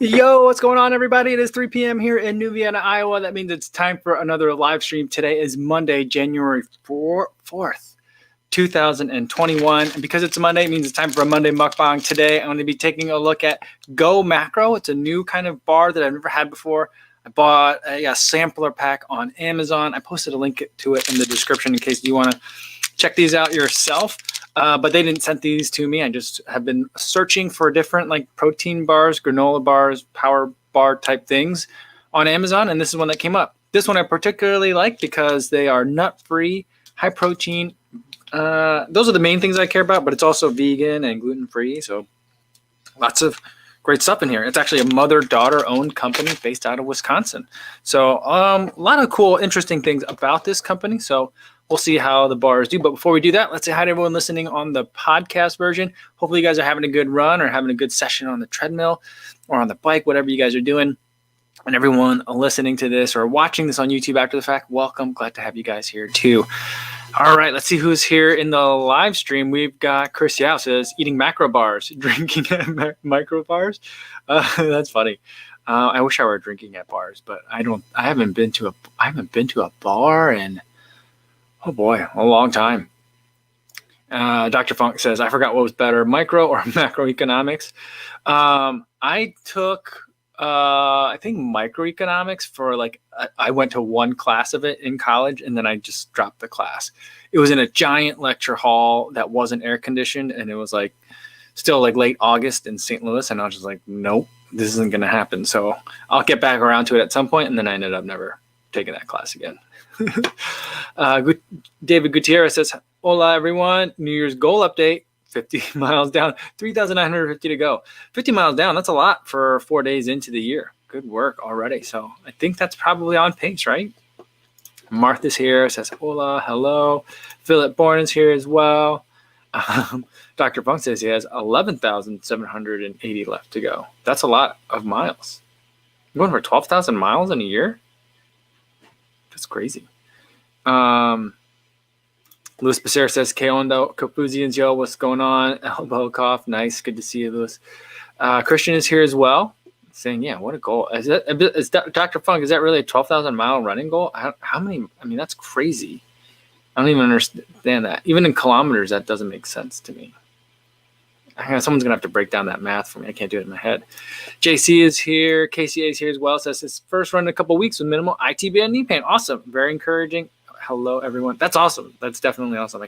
Yo, what's going on, everybody? It is 3 p.m. here in New Vienna, Iowa. That means it's time for another live stream. Today is Monday, January 4th, 2021. And because it's a Monday, it means it's time for a Monday mukbang. Today, I'm going to be taking a look at GoMacro. It's a new kind of bar that I've never had before. I bought a sampler pack on Amazon. I posted a link to it in the description in case you want to check these out yourself. But they didn't send these to me. I just have been searching for different like protein bars, granola bars, power bar type things on Amazon. And this is one that came up. This one I particularly like because they are nut-free, high protein. Those are the main things I care about, but it's also vegan and gluten-free. So lots of great stuff in here. It's actually a mother-daughter owned company based out of Wisconsin. So a lot of cool, interesting things about this company. So we'll see how the bars do. But before we do that, let's say hi to everyone listening on the podcast version. Hopefully you guys are having a good run or having a good session on the treadmill or on the bike, whatever you guys are doing. And everyone listening to this or watching this on YouTube after the fact, welcome. Glad to have you guys here too. All right, let's see who's here in the live stream. We've got Chris Yao says eating macro bars, drinking at micro bars. That's funny. I wish I were drinking at bars, but I haven't been to a bar in, oh boy, a long time. Dr. Funk says, I forgot what was better, micro or macroeconomics. I took, I think microeconomics for I went to one class of it in college and then I just dropped the class. It was in a giant lecture hall that wasn't air conditioned and it was still late August in St. Louis. And I was just like, nope, this isn't going to happen. So I'll get back around to it at some point. And then I ended up never taking that class again. David Gutierrez says, hola everyone, New Year's goal update, 50 miles down, 3,950 to go. 50 miles down, that's a lot for 4 days into the year. Good work already. So I think that's probably on pace, right? Martha's here, says hola, hello. Philip Bourne is here as well. Dr. Funk says he has 11,780 left to go. That's a lot of miles. I'm going for 12,000 miles in a year? That's crazy. Louis Becerra says, "Que onda, Kafuzians, yo, what's going on? Elbow cough, nice, good to see you, Louis." Christian is here as well, saying, "Yeah, what a goal! Is Dr. Funk? Is that really a 12,000 mile running goal? How many? I mean, that's crazy. I don't even understand that. Even in kilometers, that doesn't make sense to me. Someone's gonna have to break down that math for me. I can't do it in my head." JC is here. KCA is here as well. Says his first run in a couple of weeks with minimal ITB and knee pain. Awesome, very encouraging. Hello, everyone. That's awesome. That's definitely awesome. I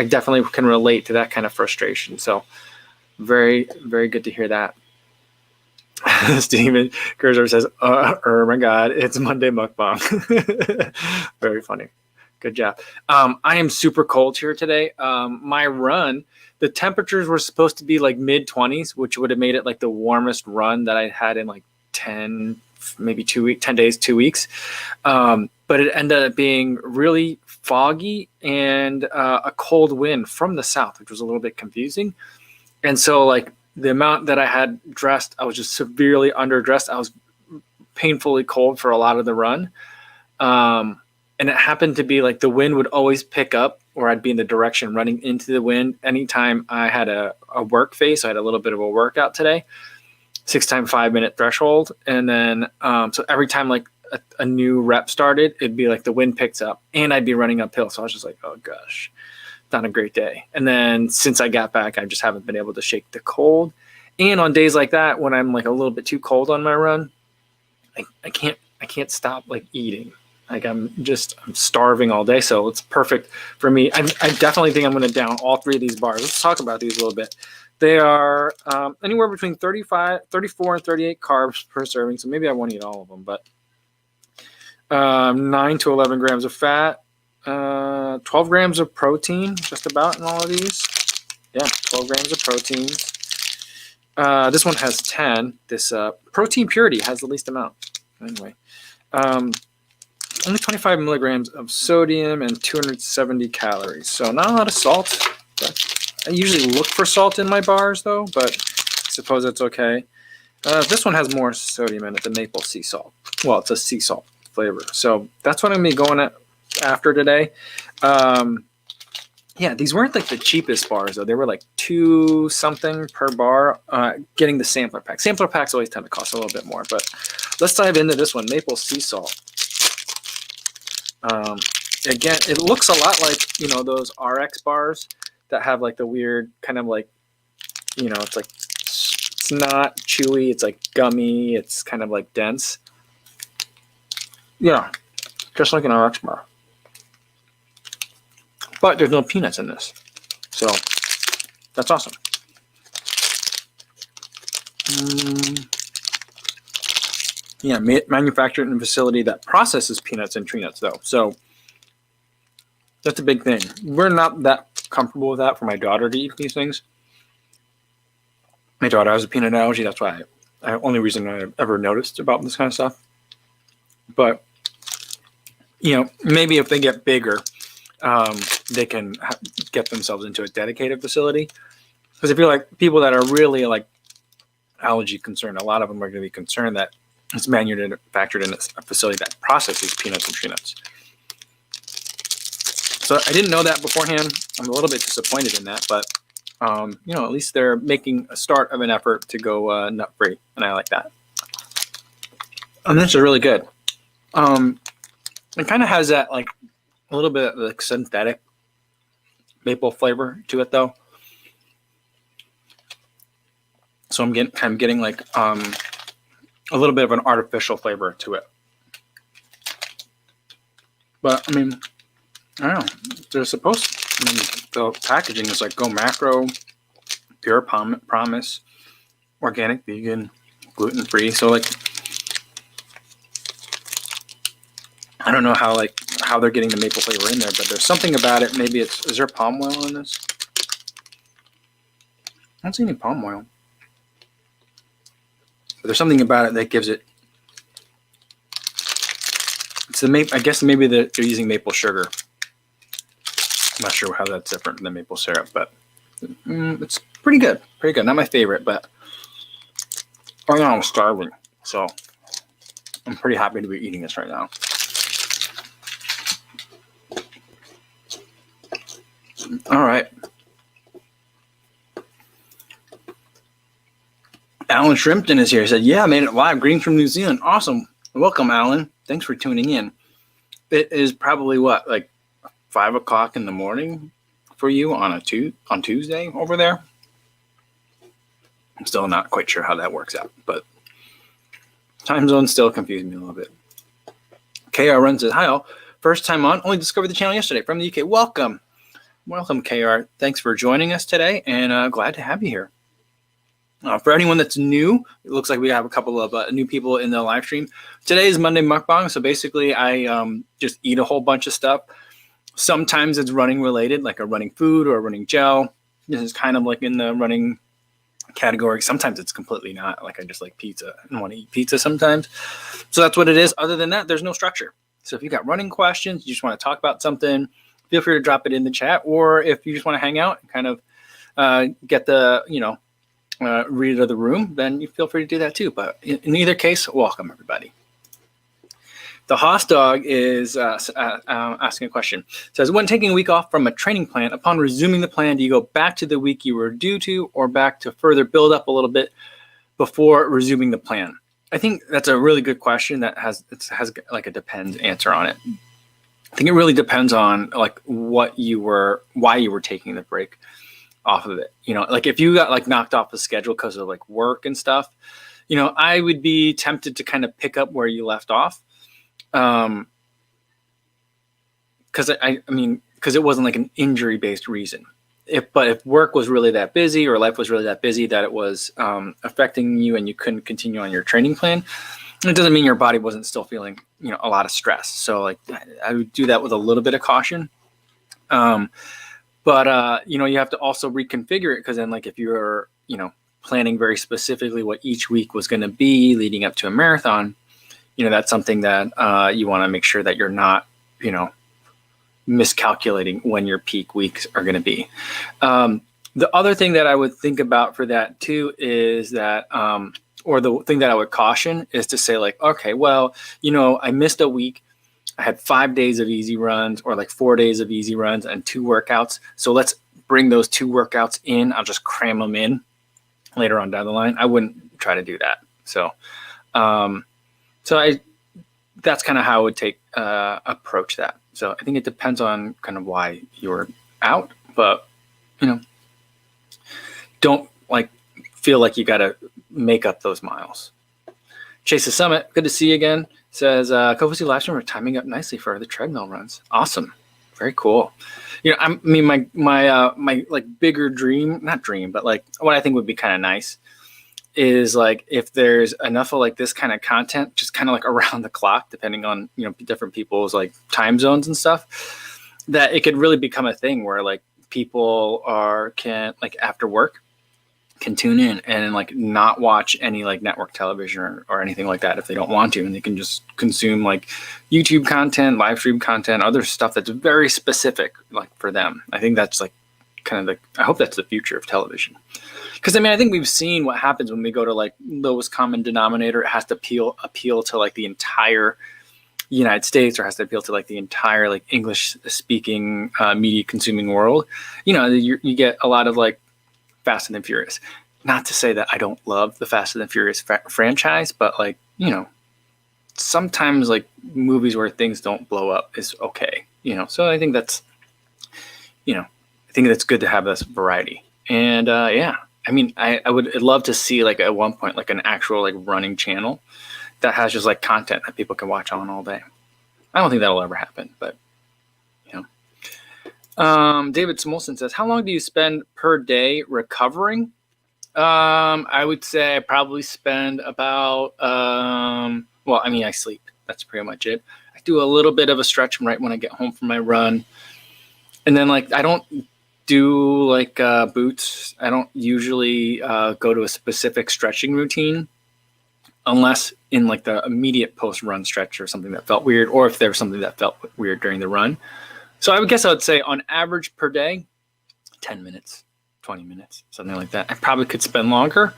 definitely can relate to that kind of frustration. So very, very good to hear that. Steven Kurzer says, oh my God, it's Monday mukbang. Very funny. Good job. I am super cold here today. My run, the temperatures were supposed to be mid 20s, which would have made it the warmest run that I had in 10 days, 2 weeks. But it ended up being really foggy and a cold wind from the south, which was a little bit confusing. And so the amount that I had dressed, I was just severely underdressed. I was painfully cold for a lot of the run. And it happened to be the wind would always pick up or I'd be in the direction running into the wind. Anytime I had a work face, I had a little bit of a workout today, 6 times 5 minute threshold. And then, so every time a new rep started, it'd be the wind picks up and I'd be running uphill. So I was just oh gosh, not a great day. And then since I got back, I just haven't been able to shake the cold. And on days like that, when I'm a little bit too cold on my run, I can't stop eating. I'm starving all day. So it's perfect for me. I definitely think I'm going to down all 3 of these bars. Let's talk about these a little bit. They are anywhere between 34 and 38 carbs per serving. So maybe I won't eat all of them, but 9 to 11 grams of fat, 12 grams of protein, just about in all of these. Yeah, 12 grams of protein. This one has 10. This protein purity has the least amount. Anyway, only 25 milligrams of sodium and 270 calories. So not a lot of salt. I usually look for salt in my bars though, but I suppose that's okay. This one has more sodium in it, the maple sea salt. Well, it's a sea salt flavor. So that's what I'm going to be going after today. Yeah, these weren't like the cheapest bars though. They were like $2 something per bar. Getting the sampler pack. Sampler packs always tend to cost a little bit more, but let's dive into this one. Maple sea salt. Again, it looks a lot like, you know, those RX bars that have like the weird kind of like, you know, it's like, it's not chewy. It's like gummy. It's kind of like dense. Yeah, just like an RX bar. But there's no peanuts in this. So that's awesome. Yeah, manufactured in a facility that processes peanuts and tree nuts, though. So that's a big thing. We're not that comfortable with that for my daughter to eat these things. My daughter has a peanut allergy. That's why only reason I ever noticed about this kind of stuff. But, you know, maybe if they get bigger, they can get themselves into a dedicated facility. Because if you're like people that are really like allergy concerned, a lot of them are going to be concerned that it's manufactured in a facility that processes peanuts and tree nuts. So I didn't know that beforehand. I'm a little bit disappointed in that, but you know, at least they're making a start of an effort to go nut free, and I like that. And this is really good. It kind of has that like a little bit of like synthetic maple flavor to it, though. So I'm getting like a little bit of an artificial flavor to it. But I mean, I don't know. They're supposed to, I mean, the packaging is like GoMacro, Pure Promise, organic, vegan, gluten free. So like, I don't know how they're getting the maple flavor in there, but there's something about it. Maybe is there palm oil in this? I don't see any palm oil. But there's something about it that gives it. It's the maple. I guess maybe they're using maple sugar. I'm not sure how that's different than maple syrup, but it's pretty good. Pretty good. Not my favorite, but right now I'm starving, so I'm pretty happy to be eating this right now. All right. Alan Shrimpton is here. He said, yeah, I made it live. Greetings from New Zealand. Awesome. Welcome, Alan. Thanks for tuning in. It is probably what, like 5 o'clock in the morning for you on Tuesday over there. I'm still not quite sure how that works out, but time zones still confuse me a little bit. KR Run says, hi all. First time on. Only discovered the channel yesterday from the UK. Welcome. Welcome, KR. Thanks for joining us today, and glad to have you here. For anyone that's new, it looks like we have a couple of new people in the live stream. Today is Monday Mukbang, so basically I just eat a whole bunch of stuff. Sometimes it's running related, like a running food or a running gel. This is kind of like in the running category. Sometimes it's completely not, like I just like pizza and want to eat pizza sometimes. So that's what it is. Other than that, there's no structure. So if you got running questions, you just want to talk about something, feel free to drop it in the chat. Or if you just want to hang out and kind of get the, read it of the room, then you feel free to do that too. But in either case, welcome everybody. The Haas dog is asking a question. It says, when taking a week off from a training plan, upon resuming the plan, do you go back to the week you were due to or back to further build up a little bit before resuming the plan? I think that's a really good question that has like a depends answer on it. I think it really depends on like why you were taking the break off of it. Like if you got like knocked off the schedule because of like work and stuff, I would be tempted to kind of pick up where you left off. Because it wasn't like an injury-based reason. But if work was really that busy or life was really that busy that it was affecting you and you couldn't continue on your training plan, it doesn't mean your body wasn't still feeling a lot of stress. So like I would do that with a little bit of caution. But you have to also reconfigure it, because then like if you're planning very specifically what each week was going to be leading up to a marathon, that's something that you want to make sure that you're not, miscalculating when your peak weeks are going to be. The other thing that I would think about for that too is that, or the thing that I would caution is to say like, okay, well, I missed a week. I had 5 days of easy runs or like 4 days of easy runs and 2 workouts. So let's bring those 2 workouts in. I'll just cram them in later on down the line. I wouldn't try to do that. So, that's kind of how I would approach that. So I think it depends on kind of why you're out, but don't like feel like you got to make up those miles. Chase the Summit, good to see you again. Says, Kofuzi livestream are timing up nicely for the treadmill runs. Awesome. Very cool. My like bigger dream, not dream, but like what I think would be kind of nice is like if there's enough of like this kind of content, just kind of like around the clock, depending on, different people's like time zones and stuff, that it could really become a thing where like people can like after work can tune in and like not watch any like network television or anything like that if they don't want to, and they can just consume like YouTube content, live stream content, other stuff that's very specific like for them. I think that's like kind of I hope that's the future of television. Because I think we've seen what happens when we go to like lowest common denominator. It has to appeal to like the entire United States, or has to appeal to like the entire like English speaking media consuming world. You get a lot of like Fast and Furious. Not to say that I don't love the Fast and Furious franchise, but like, sometimes like movies where things don't blow up is okay. So I think that's, I think that's good to have this variety. And yeah, I would love to see like at one point, like an actual like running channel that has just like content that people can watch on all day. I don't think that'll ever happen, but David Smolson says, how long do you spend per day recovering? I would say I probably spend about, I sleep. That's pretty much it. I do a little bit of a stretch right when I get home from my run. And then like, I don't do like boots. I don't usually go to a specific stretching routine unless in like the immediate post-run stretch or something that felt weird, or if there was something that felt weird during the run. So I would say on average per day, 10 minutes, 20 minutes, something like that. I probably could spend longer.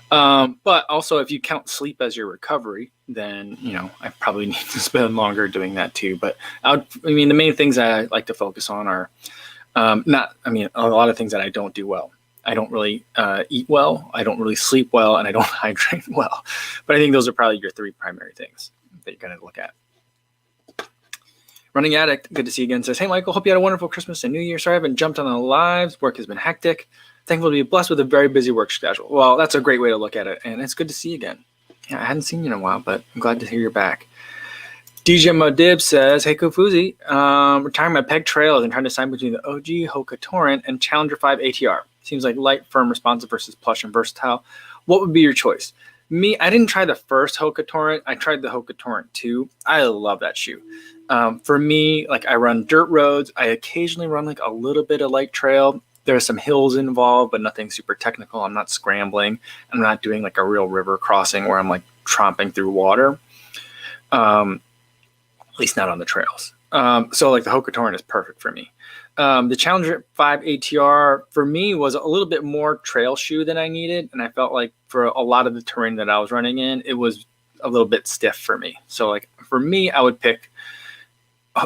But also if you count sleep as your recovery, then, I probably need to spend longer doing that too. But the main things that I like to focus on are a lot of things that I don't do well. I don't really eat well. I don't really sleep well, and I don't hydrate well. But I think those are probably your 3 primary things that you're going to look at. Running Addict, good to see you again, says, hey, Michael, hope you had a wonderful Christmas and New Year. Sorry I haven't jumped on the lives. Work has been hectic. Thankful to be blessed with a very busy work schedule. Well, that's a great way to look at it, and it's good to see you again. Yeah, I hadn't seen you in a while, but I'm glad to hear you're back. DJ Modib says, hey, Kofuzi, retiring my peg trails and trying to decide between the OG Hoka Torrent and Challenger 5 ATR. Seems like light, firm, responsive versus plush and versatile. What would be your choice? Me, I didn't try the first Hoka Torrent. I tried the Hoka Torrent 2. I love that shoe. For me, like I run dirt roads. I occasionally run like a little bit of light trail. There are some hills involved, but nothing super technical. I'm not scrambling. I'm not doing like a real river crossing where I'm like tromping through water. At least not on the trails. So like the Hoka Torrent is perfect for me. The Challenger 5 ATR for me was a little bit more trail shoe than I needed. And I felt like for a lot of the terrain that I was running in, it was a little bit stiff for me. So like for me, I would pick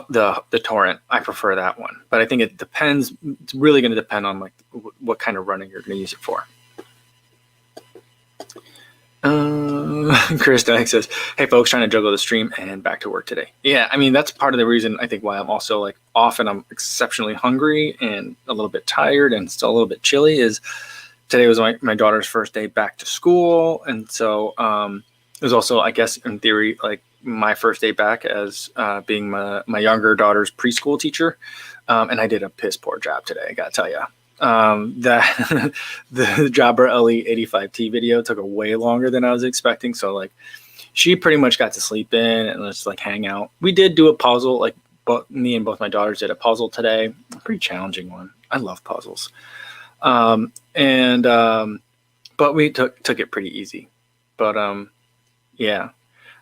the Torrent. I prefer that one, but I think it depends. It's really going to depend on like what kind of running you're going to use it for. Chris Dyke says, hey folks, trying to juggle the stream and back to work today. Yeah, that's part of the reason I think why I'm also like off and I'm exceptionally hungry and a little bit tired and still a little bit chilly is today was my daughter's first day back to school. And so it was also, I guess, in theory, like my first day back as being my younger daughter's preschool teacher. And I did a piss poor job today, I gotta tell you. That the Jabra LE 85T video took way longer than I was expecting. So like she pretty much got to sleep in and let's like hang out. We did do a puzzle, like me and both my daughters did a puzzle today, a pretty challenging one. I love puzzles. But we took it pretty easy. But yeah,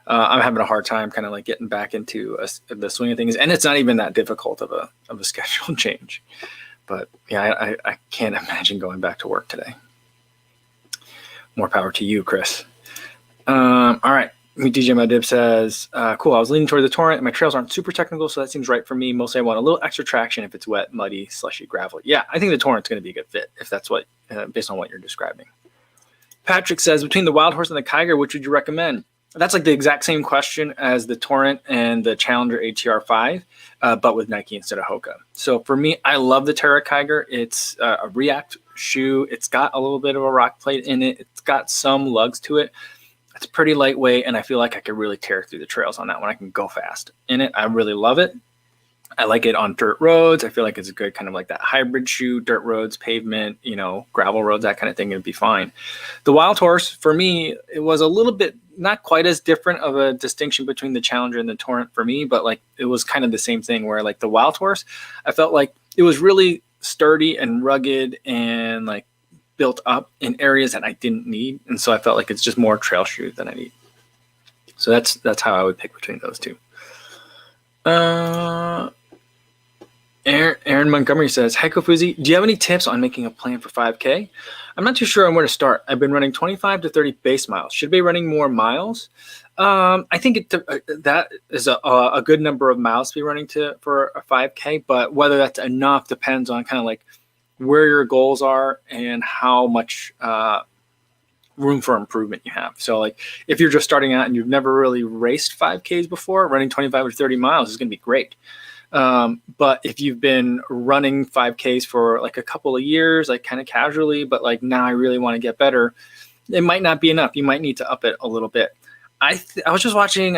I'm having a hard time kind of like getting back into the swing of things, and it's not even that difficult of a schedule change. But yeah, I can't imagine going back to work today. More power to you, Chris. All right. DJ Madib says, cool, I was leaning toward the torrent, and my trails aren't super technical, so that seems right for me. Mostly I want a little extra traction if it's wet, muddy, slushy, gravel. Yeah, I think the torrent's going to be a good fit, if that's what, based on what you're describing. Patrick says, between the Wild Horse and the Kiger, which would you recommend? That's like the exact same question as the Torrent and the Challenger ATR 5, but with Nike instead of Hoka. So for me, I love the Terra Kiger. It's a React shoe. It's got a little bit of a rock plate in it. It's got some lugs to it. It's pretty lightweight, and I feel like I could really tear through the trails on that one. I can go fast in it. I really love it. I like it on dirt roads. I feel like it's a good kind of like that hybrid shoe, dirt roads, pavement, gravel roads, that kind of thing. It'd be fine. The Wild Horse, for me, it was a little bit not quite as different of a distinction between the Challenger and the Torrent for me, but like it was kind of the same thing where like the Wild Horse, I felt like it was really sturdy and rugged and like built up in areas that I didn't need. And so I felt like it's just more trail shoe than I need. So that's how I would pick between those two. Aaron Montgomery says, "Hi Kofuzi, do you have any tips on making a plan for 5K? I'm not too sure on where to start. I've been running 25 to 30 base miles. Should be running more miles. I think that is a good number of miles to be running for a 5K, but whether that's enough depends on kind of like where your goals are and how much room for improvement you have. So like if you're just starting out and you've never really raced 5Ks before, running 25 or 30 miles is going to be great. But if you've been running 5Ks for like a couple of years, like kind of casually, but like now I really want to get better, it might not be enough. You might need to up it a little bit. I was watching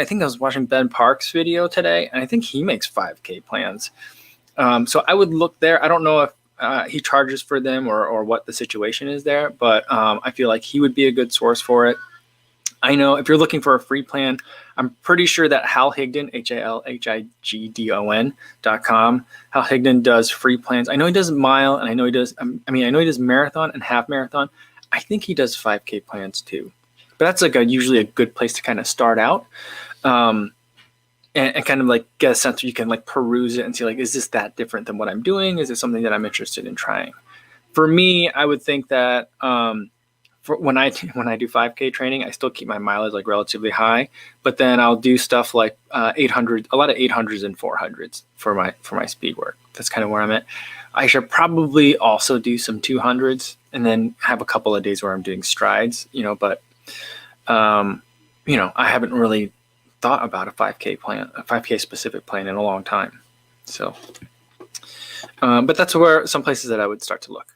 Ben Park's video today, and I think he makes 5K plans. So I would look there. I don't know if he charges for them or what the situation is there, but I feel like he would be a good source for it. I know if you're looking for a free plan, I'm pretty sure that Hal Higdon, HALHIGDON.com, Hal Higdon does free plans. I know he does mile, and I know he does marathon and half marathon. I think he does 5K plans too. But that's like usually a good place to kind of start out and kind of like get a sense where you can like peruse it and see like, is this that different than what I'm doing? Is it something that I'm interested in trying? For me, I would think that when I do 5K training, I still keep my mileage like relatively high, but then I'll do stuff like 800, a lot of 800s and 400s for my speed work. That's kind of where I'm at. I should probably also do some 200s and then have a couple of days where I'm doing strides, but I haven't really thought about a 5K plan, a 5K specific plan in a long time. So, but that's where some places that I would start to look.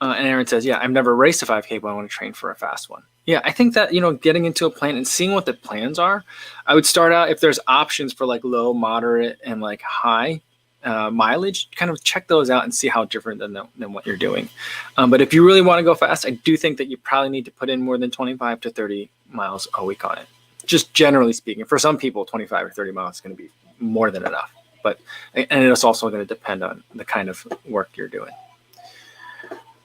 And Aaron says, yeah, I've never raced a 5K, but I want to train for a fast one. Yeah, I think that, getting into a plan and seeing what the plans are, I would start out if there's options for like low, moderate, and like high mileage, kind of check those out and see how different than what you're doing. But if you really want to go fast, I do think that you probably need to put in more than 25 to 30 miles a week on it. Just generally speaking, for some people, 25 or 30 miles is going to be more than enough. And it's also going to depend on the kind of work you're doing.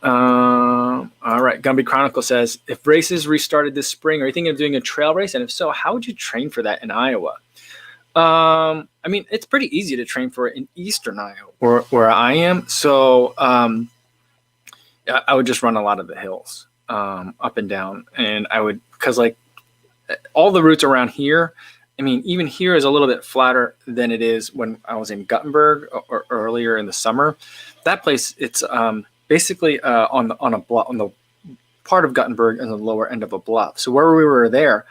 All right. Gumby Chronicle says, if races restarted this spring, are you thinking of doing a trail race? And if so, how would you train for that in Iowa? It's pretty easy to train for it in Eastern Iowa where I am. So I would just run a lot of the hills up and down. And because like all the routes around here, even here is a little bit flatter than it is when I was in Guttenberg or earlier in the summer. That place, it's basically on the part of Guttenberg in the lower end of a bluff. So where we were there,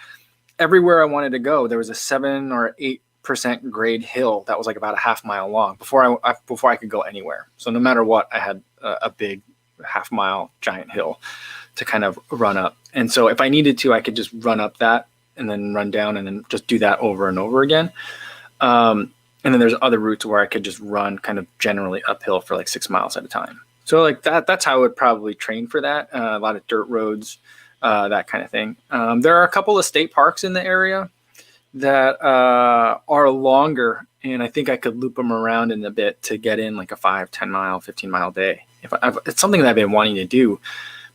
everywhere I wanted to go, there was a 7 or 8% grade hill that was like about a half mile long before I could go anywhere. So no matter what, I had a big half mile giant hill to kind of run up. And so if I needed to, I could just run up that and then run down and then just do that over and over again. And then there's other routes where I could just run kind of generally uphill for like 6 miles at a time. So like that's how I would probably train for that. A lot of dirt roads, that kind of thing. There are a couple of state parks in the area that are longer, and I think I could loop them around in a bit to get in like a 5, 10 mile, 15 mile day. It's something that I've been wanting to do,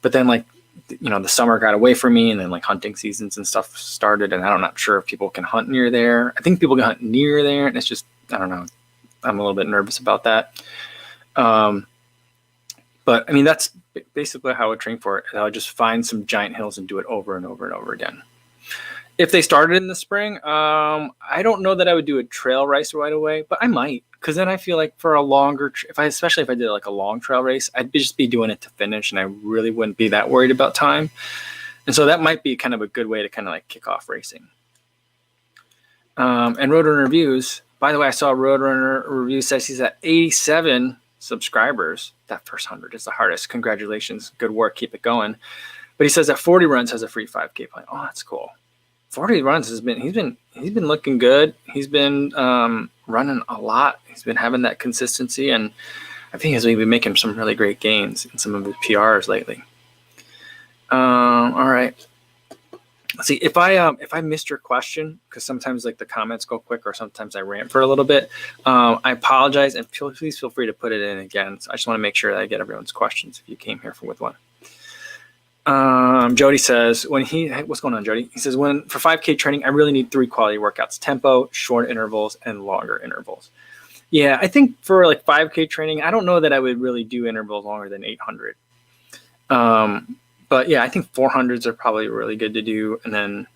but then like, the summer got away from me, and then like hunting seasons and stuff started, and I'm not sure if people can hunt near there. I think people can hunt near there, and it's just, I don't know. I'm a little bit nervous about that. But that's basically how I would train for it. I would just find some giant hills and do it over and over and over again. If they started in the spring, I don't know that I would do a trail race right away, but I might, because then I feel like for a longer, especially if I did like a long trail race, I'd just be doing it to finish, and I really wouldn't be that worried about time. And so that might be kind of a good way to kind of like kick off racing. And Roadrunner Reviews, by the way, I saw Roadrunner Reviews says he's at 87 subscribers. That first 100 is the hardest. Congratulations, good work, keep it going. But he says that 40 runs has a free 5K plan. Oh, that's cool. 40 runs he's been looking good. He's been running a lot. He's been having that consistency, and I think he's been making some really great gains in some of his PRs lately. All right. Let's see if I missed your question, because sometimes like the comments go quick, or sometimes I rant for a little bit. I apologize, and please feel free to put it in again. So I just want to make sure that I get everyone's questions if you came here with one. Jody says, what's going on, Jody? He says, for 5K training, I really need 3 quality workouts: tempo, short intervals, and longer intervals. Yeah, I think for like 5K training, I don't know that I would really do intervals longer than 800. But yeah, I think 400s are probably really good to do. And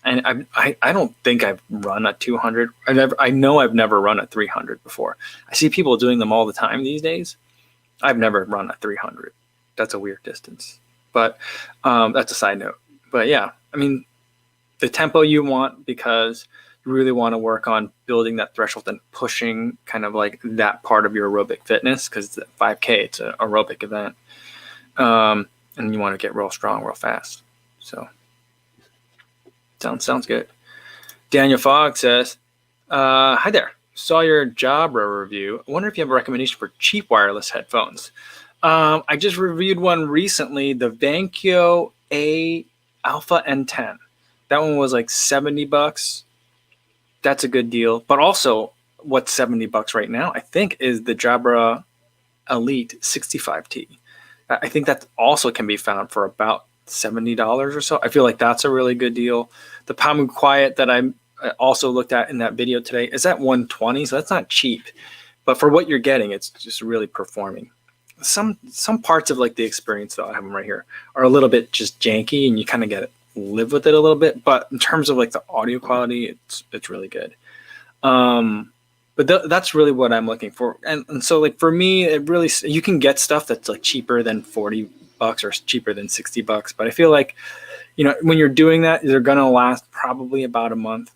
I don't think I've run a 200. I know I've never run a 300 before. I see people doing them all the time these days. I've never run a 300. That's a weird distance. But that's a side note. But yeah, I mean, the tempo you want, because you really want to work on building that threshold and pushing kind of like that part of your aerobic fitness, because 5K, it's an aerobic event. And you want to get real strong real fast. So sounds good. Daniel Fogg says, hi there. Saw your Jabra review. I wonder if you have a recommendation for cheap wireless headphones. I just reviewed one recently, the Vankyo A Alpha N10. That one was like $70. That's a good deal. But also, what's $70 right now, I think, is the Jabra Elite 65T. I think that also can be found for about $70 or so. I feel like that's a really good deal. The Palmu Quiet that I also looked at in that video today is at $120, so that's not cheap. But for what you're getting, it's just really performing. Some parts of like the experience, though, I have them right here, are a little bit just janky, and you kind of get live with it a little bit. But in terms of like the audio quality, it's really good. But that's really what I'm looking for. And so like for me, it really, you can get stuff that's like cheaper than $40 or cheaper than $60. But I feel like, when you're doing that, they're going to last probably about a month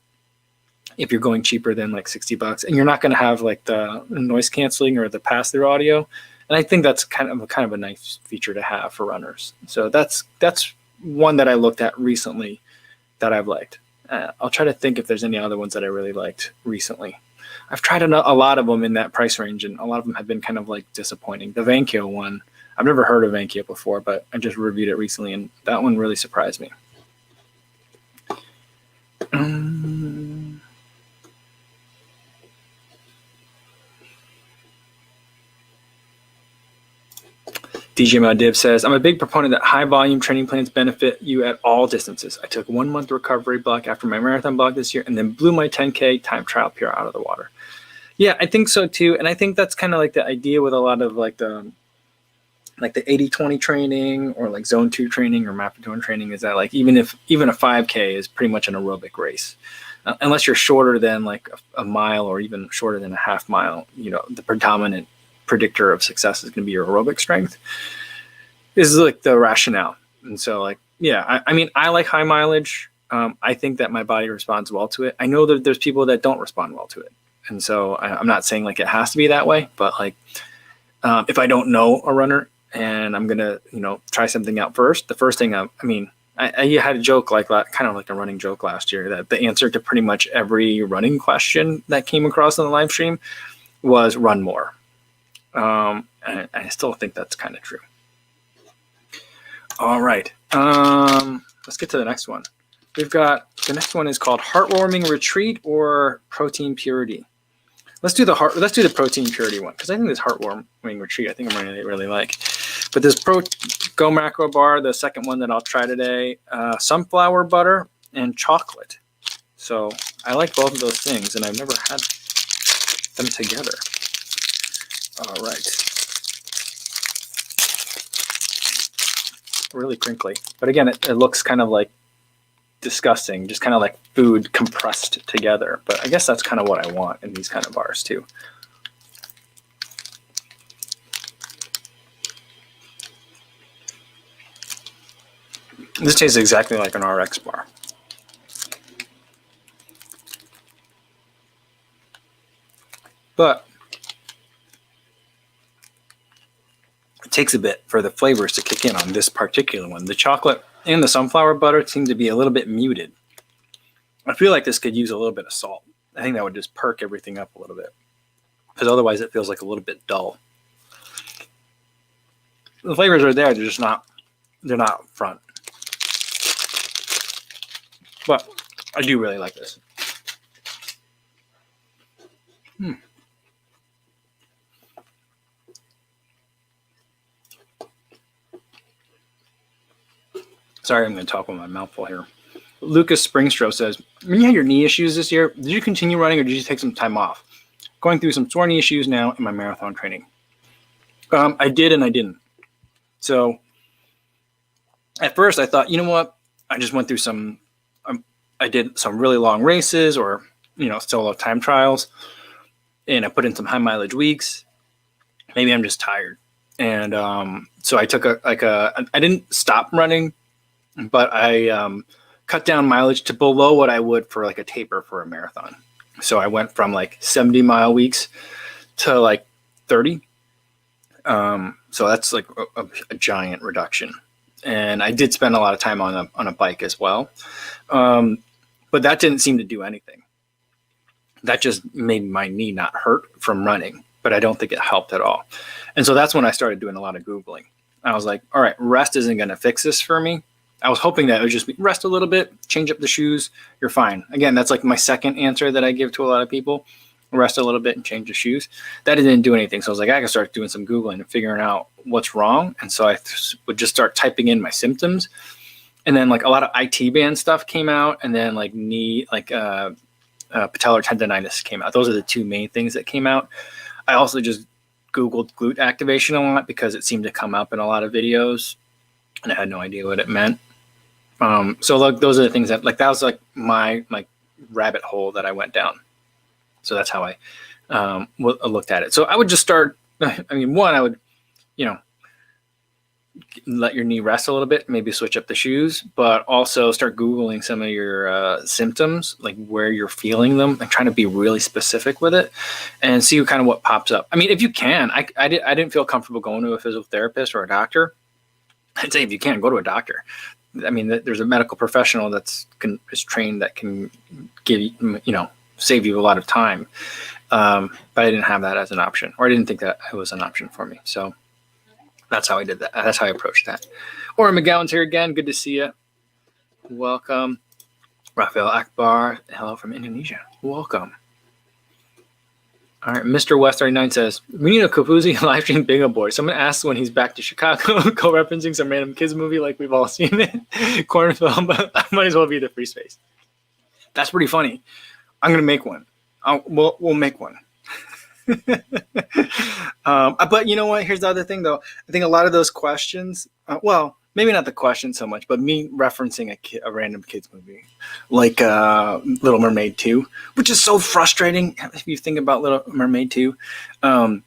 if you're going cheaper than like $60, and you're not going to have like the noise canceling or the pass through audio. And I think that's kind of a nice feature to have for runners. So that's one that I looked at recently that I've liked. I'll try to think if there's any other ones that I really liked recently. I've tried a lot of them in that price range, and a lot of them have been kind of like disappointing. The Vankyo one, I've never heard of Vankyo before, but I just reviewed it recently, and that one really surprised me. DJ Madiv says, I'm a big proponent that high volume training plans benefit you at all distances. I took 1 month recovery block after my marathon block this year, and then blew my 10K time trial PR out of the water. Yeah, I think so too. And I think that's kind of like the idea with a lot of like the 80-20 training, or like zone 2 training, or Mapatone training, is that like even a 5K is pretty much an aerobic race. Unless you're shorter than like a mile, or even shorter than a half mile, the predominant predictor of success is going to be your aerobic strength, is like the rationale. And so like, yeah, I mean, I like high mileage. I think that my body responds well to it. I know that there's people that don't respond well to it. And so I'm not saying like it has to be that way, but like if I don't know a runner and I'm going to, try something out first, the first thing I had a joke like that, kind of like a running joke last year, that the answer to pretty much every running question that came across on the live stream was run more. And I still think that's kind of true. All right. Let's get to the next one. We've got, the next one is called Heartwarming Retreat or Protein Purity. Let's do the protein purity one, because I think this Heartwarming Retreat, I think I'm really like. But this GoMacro bar, the second one that I'll try today, sunflower butter and chocolate. So I like both of those things, and I've never had them together. All right. Really crinkly. But again, it looks kind of like disgusting, just kind of like food compressed together. But I guess that's kind of what I want in these kind of bars too. This tastes exactly like an RX bar. But it takes a bit for the flavors to kick in on this particular one. The chocolate and the sunflower butter seem to be a little bit muted. I feel like this could use a little bit of salt. I think that would just perk everything up a little bit, because otherwise it feels like a little bit dull. The flavors are there, they're not up front. But I do really like this. Sorry, I'm going to talk with my mouth full here. Lucas Springstro says, when you had your knee issues this year, did you continue running or did you take some time off? Going through some sore knee issues now in my marathon training. I did and I didn't. So at first I thought, you know what? I just went through I did some really long races or, solo time trials, and I put in some high mileage weeks. Maybe I'm just tired. And so I took I didn't stop running, but I cut down mileage to below what I would for like a taper for a marathon. So I went from like 70-mile weeks to like 30. So that's like a giant reduction. And I did spend a lot of time on a bike as well. But that didn't seem to do anything. That just made my knee not hurt from running, but I don't think it helped at all. And so that's when I started doing a lot of Googling. I was like, all right, rest isn't going to fix this for me. I was hoping that it would just be rest a little bit, change up the shoes, you're fine. Again, that's like my second answer that I give to a lot of people. Rest a little bit and change the shoes. That didn't do anything. So I was like, I can start doing some Googling and figuring out what's wrong. And so I would just start typing in my symptoms. And then like a lot of IT band stuff came out, and then like knee, like patellar tendonitis came out. Those are the two main things that came out. I also just Googled glute activation a lot because it seemed to come up in a lot of videos, and I had no idea what it meant. So like those are the things that was like my rabbit hole that I went down. So that's how I looked at it. So I would just start. I would, let your knee rest a little bit, maybe switch up the shoes, but also start Googling some of your symptoms, like where you're feeling them, and trying to be really specific with it and see kind of what pops up. I mean, if you can, I didn't feel comfortable going to a physical therapist or a doctor. I'd say if you can, go to a doctor. I mean, there's a medical professional is trained that can give you, save you a lot of time. But I didn't have that as an option, or I didn't think that it was an option for me. So that's how I did that. That's how I approached that. Or McGowan's here again. Good to see you. Welcome. Rafael Akbar. Hello from Indonesia. Welcome. All right. Mr. West 39 says, we need a Kafuzi live stream bingo board. Someone asks when he's back to Chicago, co-referencing some random kids movie like we've all seen it. Corn film, but I might as well be the free space. That's pretty funny. I'm going to make one. We'll make one. But you know what? Here's the other thing, though. I think a lot of those questions, maybe not the question so much, but me referencing a random kids movie like Little Mermaid 2, which is so frustrating if you think about Little Mermaid 2. King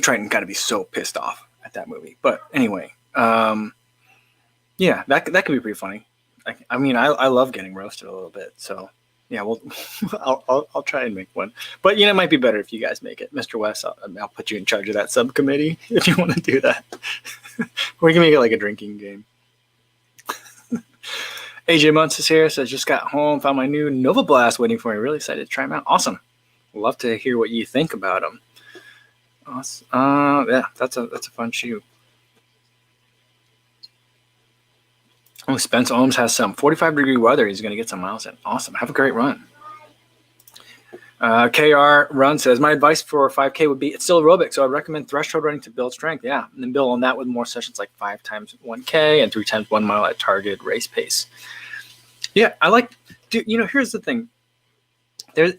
Triton got to be so pissed off at that movie. But anyway, yeah, that could be pretty funny. I love getting roasted a little bit, so. Yeah, well, I'll try and make one. But, it might be better if you guys make it. Mr. West, I'll put you in charge of that subcommittee if you want to do that. We can make it like a drinking game. AJ Muntz is here, says, just got home, found my new Nova Blast waiting for me. Really excited to try them out. Awesome. Love to hear what you think about them. Awesome. Yeah, that's a fun shoe. Oh, Spence Ohms has some 45-degree weather. He's going to get some miles in. Awesome. Have a great run. KR Run says, my advice for 5K would be it's still aerobic, so I'd recommend threshold running to build strength. Yeah, and then build on that with more sessions like 5 times 1K and 3 times 1 mile at target race pace. Yeah, here's the thing. I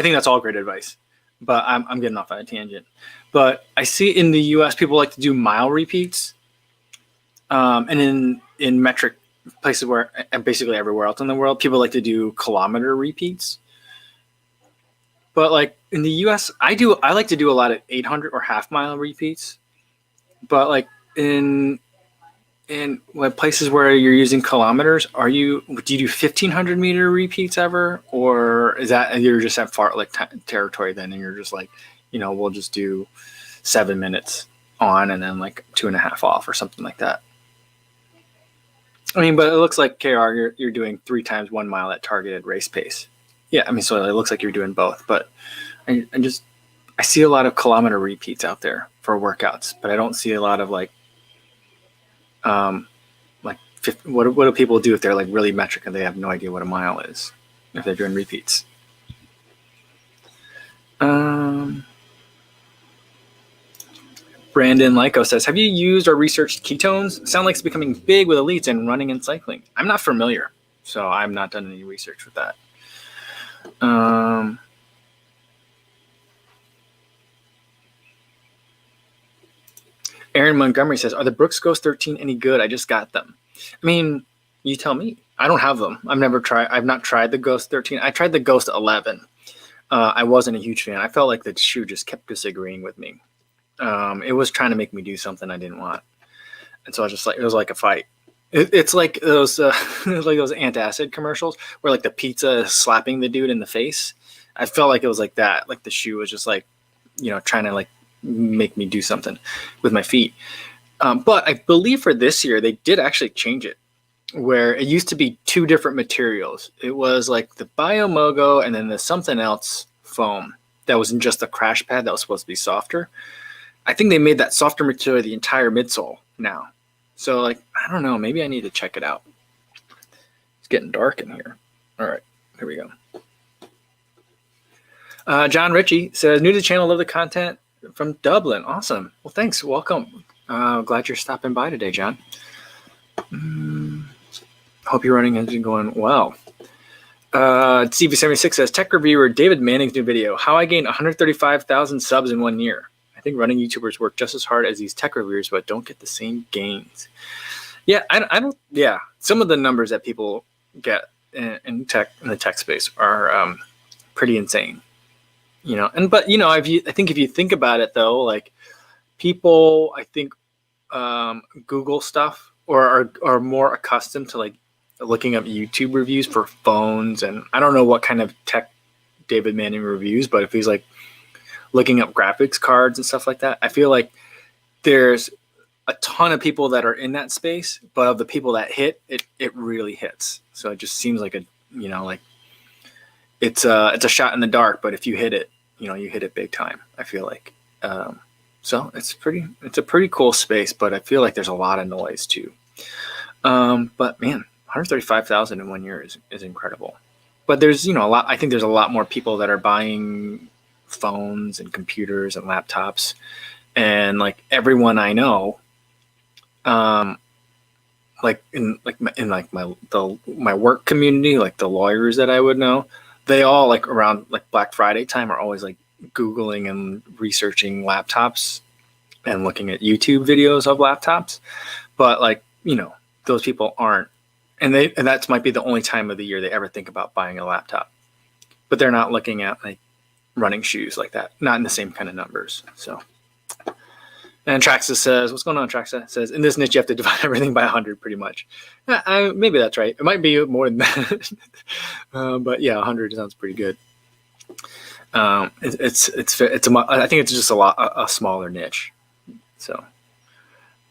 think that's all great advice, but I'm getting off on a tangent. But I see in the U.S. people like to do mile repeats. And in metric places where, and basically everywhere else in the world, people like to do kilometer repeats. But like in the US, I like to do a lot of 800 or half mile repeats. But like in what places where you're using kilometers, do you do 1,500 meter repeats ever, or is that you're just at far like territory then, and you're just like, we'll just do 7 minutes on and then like 2.5 off or something like that. I mean, but it looks like KR, you're doing 3 times 1 mile at targeted race pace. Yeah, I mean, so it looks like you're doing both, but I see a lot of kilometer repeats out there for workouts, but I don't see a lot of like what do people do if they're like really metric and they have no idea what a mile is if they're doing repeats? Brandon Lyko says, have you used or researched ketones? Sound like it's becoming big with elites and running and cycling. I'm not familiar, so I've not done any research with that. Aaron Montgomery says, are the Brooks Ghost 13 any good? I just got them. I mean, you tell me. I don't have them. I've not tried the Ghost 13. I tried the Ghost 11. I wasn't a huge fan. I felt like the shoe just kept disagreeing with me. It was trying to make me do something I didn't want. And so I was just like, it was like a fight. It's like those antacid commercials where like the pizza is slapping the dude in the face. I felt like it was like that. Like the shoe was just like, trying to like make me do something with my feet. But I believe for this year, they did actually change it, where it used to be 2 different materials. It was like the Biomogo and then the something else foam that wasn't just a crash pad that was supposed to be softer. I think they made that softer material the entire midsole now. So like, I don't know, maybe I need to check it out. It's getting dark in here. All right, here we go. John Ritchie says, new to the channel, love the content from Dublin. Awesome. Well, thanks. Welcome. Glad you're stopping by today, John. Hope your running has been going well. CV76 says, tech reviewer David Manning's new video, how I gained 135,000 subs in 1 year. I think running YouTubers work just as hard as these tech reviewers, but don't get the same gains. Yeah, I don't. Yeah, some of the numbers that people get in the tech space are pretty insane. But I think if you think about it though, like people, I think Google stuff or are more accustomed to like looking up YouTube reviews for phones, and I don't know what kind of tech David Manning reviews, but if he's like looking up graphics cards and stuff like that, I feel like there's a ton of people that are in that space, but of the people that hit it, it really hits. So it just seems like like it's a shot in the dark, but if you hit it, you hit it big time. I feel like, so it's a pretty cool space, but I feel like there's a lot of noise too. But man, 135,000 in 1 year is incredible. But there's, a lot, I think there's a lot more people that are buying phones and computers and laptops, and like everyone I know, like in my work community, like the lawyers that I would know, they all like around like Black Friday time are always like Googling and researching laptops and looking at YouTube videos of laptops. But like, those people aren't, and that might be the only time of the year they ever think about buying a laptop, but they're not looking at like running shoes like that, not in the same kind of numbers. So, and Traxa says, what's going on? Traxa says, in this niche, you have to divide everything by 100 pretty much. Maybe that's right. It might be more than that. But yeah, 100 sounds pretty good. I think it's just a smaller niche. So,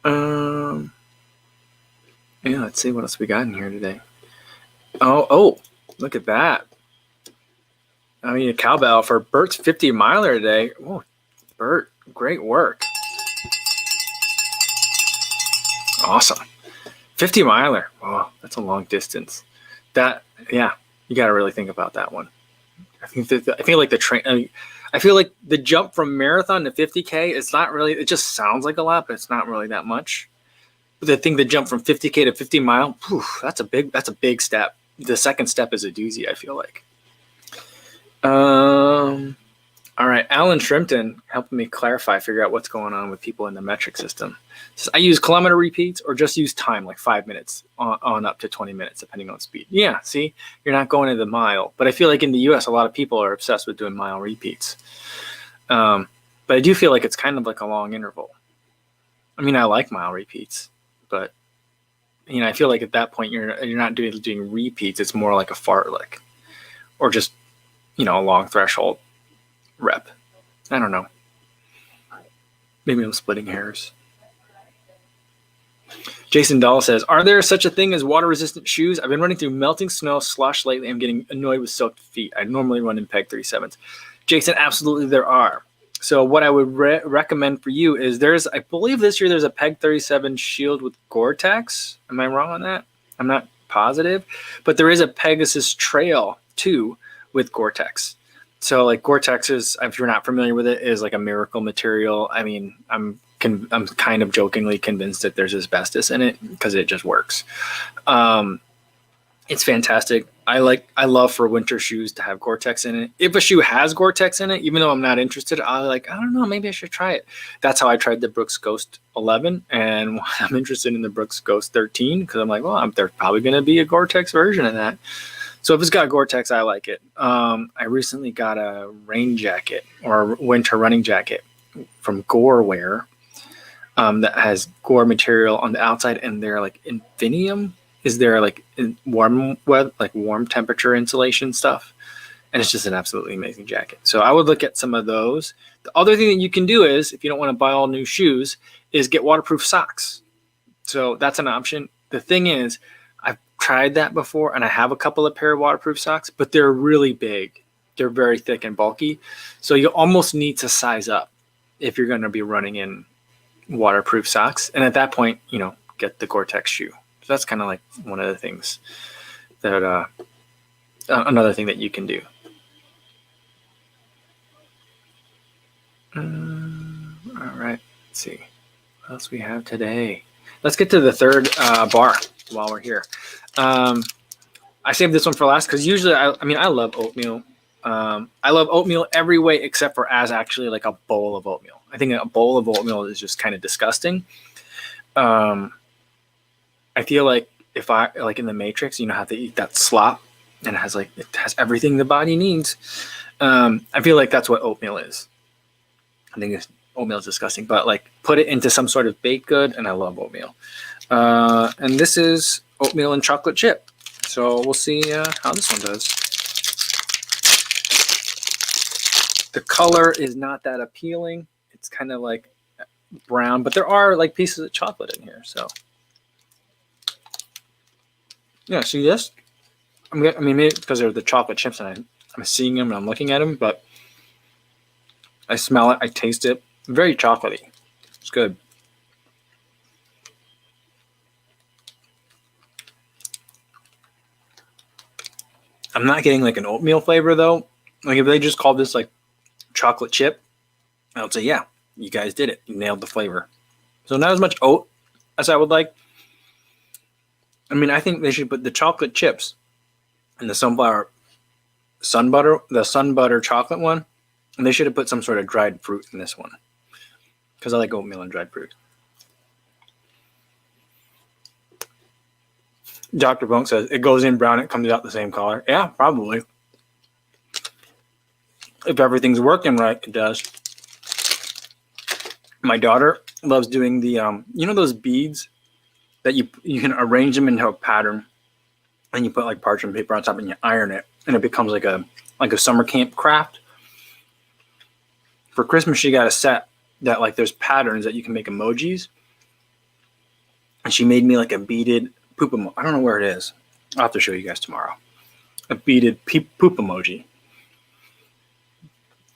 yeah, let's see what else we got in here today. Oh, look at that. I mean, a cowbell for Bert's 50 miler today. Oh, Bert, great work. Awesome. 50 miler. Oh, that's a long distance. You got to really think about that one. I feel like the jump from marathon to 50K, it's not really, it just sounds like a lot, but it's not really that much. But the jump from 50K to 50 mile, that's a big step. The second step is a doozy, I feel like. All right, Alan Shrimpton helping me figure out what's going on with people in the metric system. Says, I use kilometer repeats or just use time, like 5 minutes on up to 20 minutes, depending on speed. Yeah, see, you're not going to the mile. But I feel like in the US, a lot of people are obsessed with doing mile repeats. But I do feel like it's kind of like a long interval. I mean, I like mile repeats, but I feel like at that point you're not doing repeats. It's more like a fartlek, or just a long threshold rep. I don't know. Maybe I'm splitting hairs. Jason Dahl says, are there such a thing as water-resistant shoes? I've been running through melting snow, slush lately. I'm getting annoyed with soaked feet. I normally run in Peg 37s. Jason, absolutely there are. So what I would recommend for you is I believe this year there's a Peg 37 Shield with Gore-Tex. Am I wrong on that? I'm not positive. But there is a Pegasus Trail 2 with Gore-Tex. So like Gore-Tex is, if you're not familiar with it, is like a miracle material. I mean, I'm kind of jokingly convinced that there's asbestos in it because it just works. It's fantastic. I love for winter shoes to have Gore-Tex in it. If a shoe has Gore-Tex in it, even though I'm not interested, I don't know, maybe I should try it. That's how I tried the Brooks Ghost 11, and I'm interested in the Brooks Ghost 13 because I'm like, well, there's probably going to be a Gore-Tex version of that. So if it's got Gore-Tex, I like it. I recently got a rain jacket or winter running jacket from Gore Wear that has Gore material on the outside, and they're like Infinium. Is there like warm temperature insulation stuff? And it's just an absolutely amazing jacket. So I would look at some of those. The other thing that you can do is, if you don't want to buy all new shoes, is get waterproof socks. So that's an option. The thing is, I've tried that before, and I have a couple of pair of waterproof socks, but they're really big. They're very thick and bulky. So you almost need to size up if you're going to be running in waterproof socks. And at that point, get the Gore-Tex shoe. So that's kind of like one of the things that, another thing that you can do. All right, let's see what else we have today. Let's get to the third bar while we're here. I saved this one for last because usually, I love oatmeal. I love oatmeal every way except for as actually like a bowl of oatmeal. I think a bowl of oatmeal is just kind of disgusting. I feel like if I like in the Matrix, how to eat that slop, and it has everything the body needs. I feel like that's what oatmeal is. I think oatmeal is disgusting, but like put it into some sort of baked good, and I love oatmeal. And this is oatmeal and chocolate chip. So we'll see how this one does. The color is not that appealing. It's kind of like brown, but there are like pieces of chocolate in here. So yeah, see this? Maybe because they're the chocolate chips, and I'm seeing them and I'm looking at them, but I smell it, I taste it. Very chocolatey. It's good. I'm not getting like an oatmeal flavor though. Like if they just called this like chocolate chip, I would say, yeah, you guys did it. You nailed the flavor. So not as much oat as I would like. I think they should put the chocolate chips and the sun butter chocolate one, and they should have put some sort of dried fruit in this one because I like oatmeal and dried fruit. Dr. Bunk says it goes in brown, it comes out the same color. Yeah, probably. If everything's working right, it does. My daughter loves doing the those beads that you can arrange them into a pattern, and you put like parchment paper on top and you iron it, and it becomes like a summer camp craft. For Christmas, she got a set that like there's patterns that you can make emojis, and she made me like a beaded poop emoji. I don't know where it is. I'll have to show you guys tomorrow. A beaded poop emoji.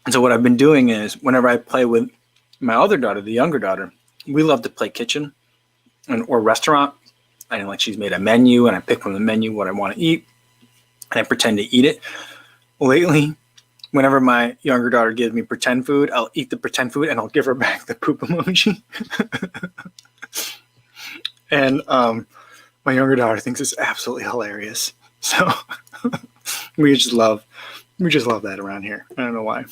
And so what I've been doing is whenever I play with my other daughter, the younger daughter, we love to play kitchen or restaurant. And like she's made a menu, and I pick from the menu what I want to eat, and I pretend to eat it. Lately, whenever my younger daughter gives me pretend food, I'll eat the pretend food and I'll give her back the poop emoji. And my younger daughter thinks it's absolutely hilarious. So we just love that around here. I don't know why.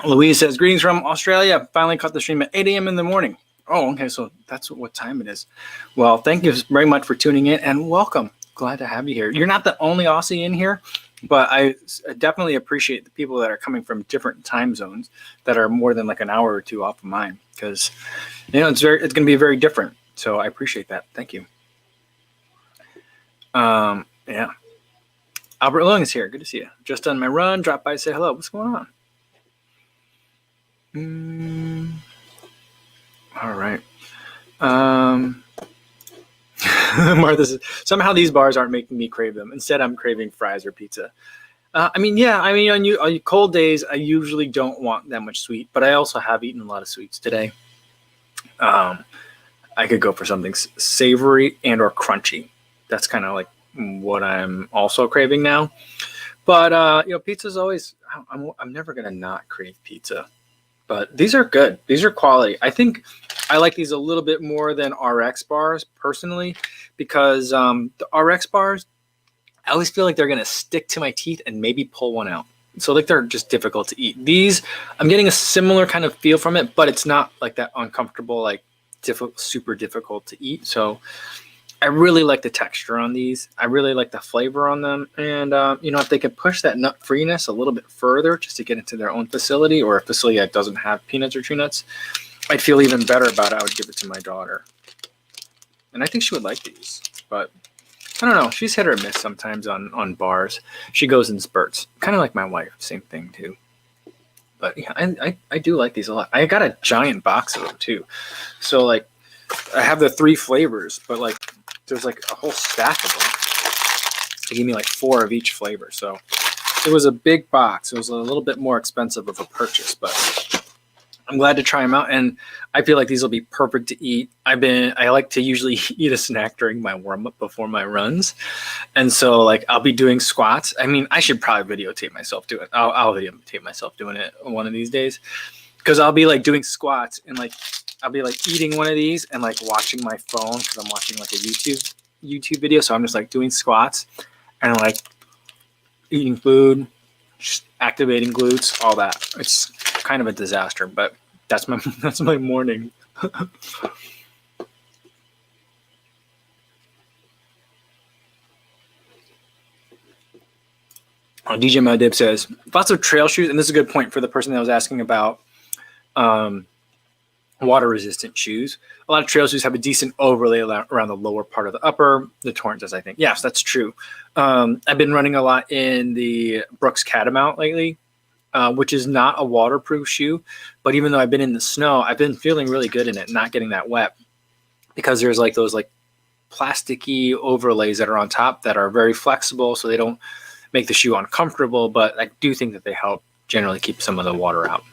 Louise says, greetings from Australia. Finally caught the stream at 8 a.m. in the morning. Oh, okay. So that's what time it is. Well, thank you very much for tuning in and welcome. Glad to have you here. You're not the only Aussie in here, but I definitely appreciate the people that are coming from different time zones that are more than like an hour or two off of mine, because it's going to be very different. So I appreciate that. Thank you. Yeah. Albert Long is here. Good to see you. Just done my run. Drop by, say hello. What's going on? All right. Martha says, somehow these bars aren't making me crave them. Instead, I'm craving fries or pizza. On cold days, I usually don't want that much sweet, but I also have eaten a lot of sweets today. I could go for something savory and or crunchy. That's kind of like what I'm also craving now. But pizza's always. I'm never gonna not crave pizza. But these are good. These are quality. I think I like these a little bit more than RX bars personally, because the RX bars, I always feel like they're going to stick to my teeth and maybe pull one out. So like they're just difficult to eat. These, I'm getting a similar kind of feel from it, but it's not like that uncomfortable, like super difficult to eat. So I really like the texture on these. I really like the flavor on them. And, if they could push that nut freeness a little bit further just to get into their own facility, or a facility that doesn't have peanuts or tree nuts, I'd feel even better about it. I would give it to my daughter. And I think she would like these. But I don't know. She's hit or miss sometimes on bars. She goes in spurts. Kind of like my wife. Same thing, too. But yeah, I do like these a lot. I got a giant box of them, too. So, like, I have the 3 flavors, but, like, there's like a whole stack of them. They gave me like 4 of each flavor. So it was a big box. It was a little bit more expensive of a purchase, but I'm glad to try them out. And I feel like these will be perfect to eat. I like to usually eat a snack during my warm up before my runs. And so like I'll be doing squats. I mean, I should probably videotape myself doing it. I'll videotape myself doing it one of these days, because I'll be like doing squats and like I'll be like eating one of these and like watching my phone, because I'm watching like a YouTube video. So I'm just like doing squats and like eating food, just activating glutes, all that. It's kind of a disaster, but that's my morning. DJ Madib says, lots of trail shoes, and this is a good point for the person that was asking about water resistant shoes. A lot of trail shoes have a decent overlay around the lower part of the upper. The Torrent does, I think. Yes, that's true. I've been running a lot in the Brooks Catamount lately, which is not a waterproof shoe. But even though I've been in the snow, I've been feeling really good in it, not getting that wet, because there's like those like plasticky overlays that are on top that are very flexible, so they don't make the shoe uncomfortable. But I do think that they help generally keep some of the water out.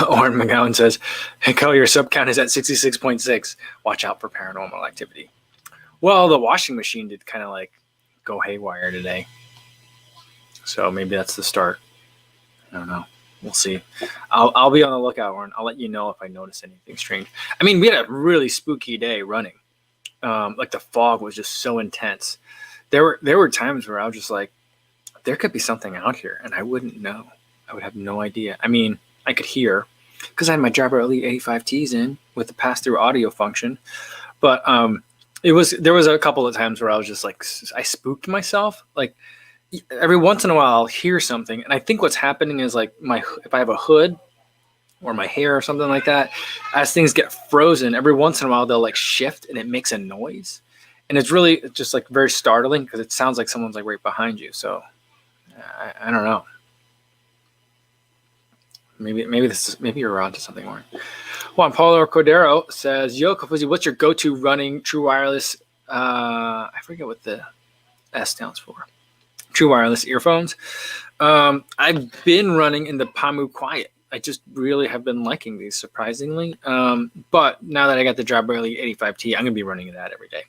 Oren McGowan says, hey, Cole, your sub count is at 66.6. Watch out for paranormal activity. Well, the washing machine did kind of like go haywire today. So maybe that's the start. I don't know. We'll see. I'll be on the lookout, Oren. I'll let you know if I notice anything strange. I mean, we had a really spooky day running. Like the fog was just so intense. There were times where I was just like, there could be something out here, and I wouldn't know. I would have no idea. I mean, I could hear because I had my Jabra Elite 85Ts in with the pass-through audio function. But there was a couple of times where I was just like, I spooked myself. Like every once in a while, I'll hear something, and I think what's happening is like if I have a hood or my hair or something like that, as things get frozen, every once in a while they'll like shift and it makes a noise, and it's really just like very startling because it sounds like someone's like right behind you. So I don't know. Maybe you're onto something more. Juan Paulo Cordero says, yo, Kofuzi, what's your go-to running true wireless? I forget what the S stands for. True wireless earphones. I've been running in the Pamu Quiet. I just really have been liking these, surprisingly. But now that I got the Jabra Elite 85T, I'm going to be running that every day.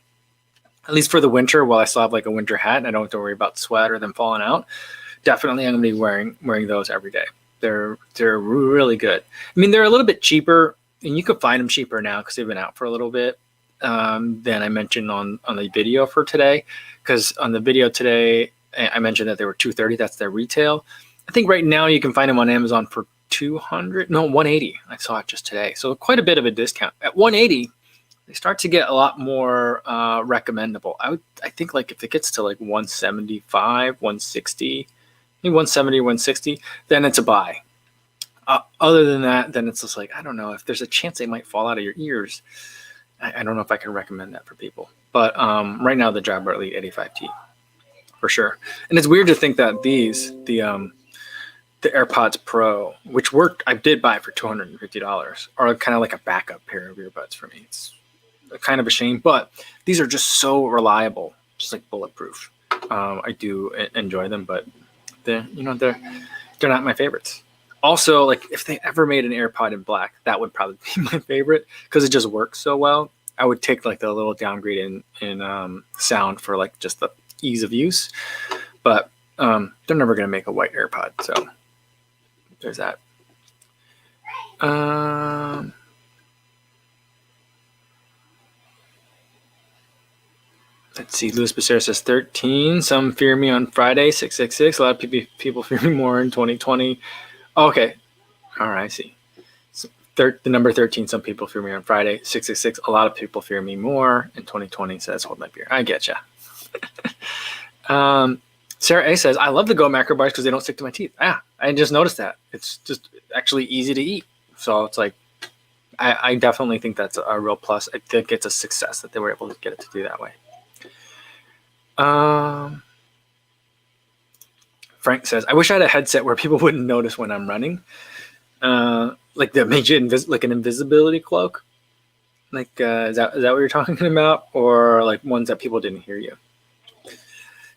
At least for the winter, while I still have like a winter hat and I don't have to worry about sweat or them falling out. Definitely I'm going to be wearing those every day. They're really good. I mean, they're a little bit cheaper, and you can find them cheaper now because they've been out for a little bit than I mentioned on the video for today. Because on the video today, I mentioned that they were $230. That's their retail. I think right now you can find them on Amazon for $180. I saw it just today. So quite a bit of a discount. At $180, they start to get a lot more recommendable. I think like if it gets to like $175, $160, maybe $170, $160, then it's a buy. Other than that, then it's just like, I don't know, if there's a chance they might fall out of your ears, I don't know if I can recommend that for people. But right now, the Jabra Elite 85T, for sure. And it's weird to think that the AirPods Pro, which I did buy for $250, are kind of like a backup pair of earbuds for me. It's kind of a shame, but these are just so reliable, just like bulletproof. I do enjoy them, but they're not my favorites. Also, like if they ever made an AirPod in black, that would probably be my favorite because it just works so well. I would take like the little downgrade in sound for like just the ease of use, but they're never going to make a white AirPod. So there's that. Let's see. Louis Becerra says 13. Some fear me on Friday. 666. A lot of people fear me more in 2020. Okay. All right. I see. So the number 13. Some people fear me on Friday. 666. A lot of people fear me more in 2020. Says hold my beer. I get ya. Sarah A says, I love the GoMacro bars because they don't stick to my teeth. I just noticed that. It's just actually easy to eat. So it's like, I definitely think that's a real plus. I think it's a success that they were able to get it to do that way. Frank says, I wish I had a headset where people wouldn't notice when I'm running. Like that made you like an invisibility cloak. Like, is that what you're talking about? Or like ones that people didn't hear you?